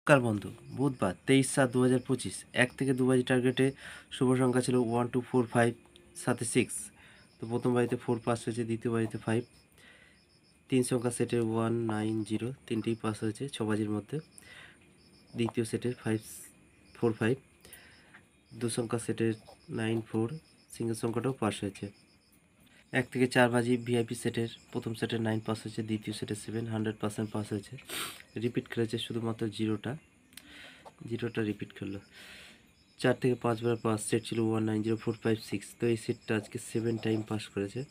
নমস্কার বন্ধু, বুধবার 23/7/2025 1 থেকে 2 বাজি টার্গেটে শুভ সংখ্যা ছিল 1 2 4 5 সাথে 6। তো প্রথম বাড়িতে 4 পাস হয়েছে, দ্বিতীয় বাড়িতে 5। 3 সংখ্যা সেটের 1 9 0 তিনটেই পাস হয়েছে 6 বাজির মধ্যে। দ্বিতীয় সেটের 5 4 5, 2 সংখ্যা সেটের 9 4 সিঙ্গেল সংখ্যাটাও পাস হয়েছে। 1 থেকে 4 বাজি ভিআইপি সেটের প্রথম সেটের 9 পাস হয়েছে, দ্বিতীয় সেটের 7 100% পাস হয়েছে। রিপিট করেছে শুধুমাত্র জিরোটা রিপিট করলো। 4 থেকে 5 বার পাস সেট ছিল 1 9 0 4 5 6। তো এই সেটটা আজকে 7 টাইম পাস করেছে।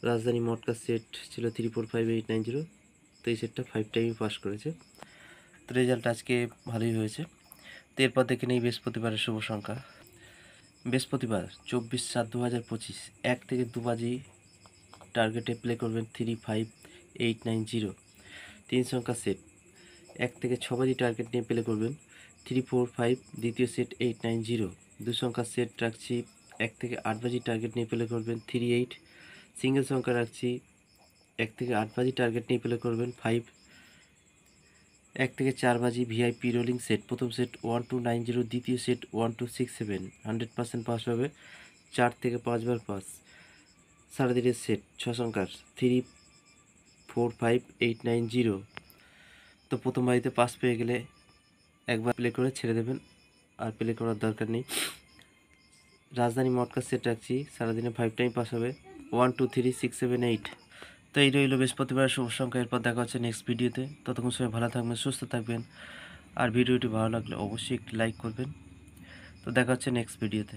রাজধানী মটকা সেট ছিল 3 4 5 8 9 0। তো এই সেটটা 5 টাইমই পাস করেছে। তো রেজাল্ট আজকে ভালোই হয়েছে। তো এরপর দেখে নেই বৃহস্পতিবারের শুভ সংখ্যা। বৃহস্পতিবার 24/7/2025 1 থেকে 2 বাজি টার্গেটে প্লে করবেন 3 5 8 9 0। 3 সংখ্যা সেট। 1 থেকে 6 বাজি টার্গেট নিয়ে প্লে করবেন 3 4 5, দ্বিতীয় সেট 8 9 0। 2 সংখ্যা সেট রাখছি 1 থেকে 8 বাজি টার্গেট নিয়ে প্লে করবেন 3 8। সিঙ্গেল সংখ্যা রাখছি 1 থেকে 8 বাজি টার্গেট নিয়ে প্লে করবেন 5। 1 থেকে 4 বাজি ভিআইপি রোলিং সেট। প্রথম সেট 1 2 9 0, দ্বিতীয় সেট 1 2 6 7 100% পাস হবে। 4 থেকে 5 বার পাস। সাড়ে তিনের সেট 6 সংখ্যার 3 4 5 8 9 0। তো প্রথম বাড়িতে পাস পেয়ে গেলে একবার প্লে করে ছেড়ে দেবেন, আর প্লে করার দরকার নেই। রাজধানী মটকা সেট রাখছি, সারাদিনে 5 টাইম পাস হবে 1 2 3 6 7 8। তো এই রইল বৃহস্পতিবার শুভ সংখ্যা। এরপর দেখা হচ্ছে নেক্সট ভিডিওতে। ততক্ষণ সবাই ভালো থাকবেন, সুস্থ থাকবেন। আর ভিডিওটি ভালো লাগলে অবশ্যই একটি লাইক করবেন। তো দেখা হচ্ছে নেক্সট ভিডিওতে।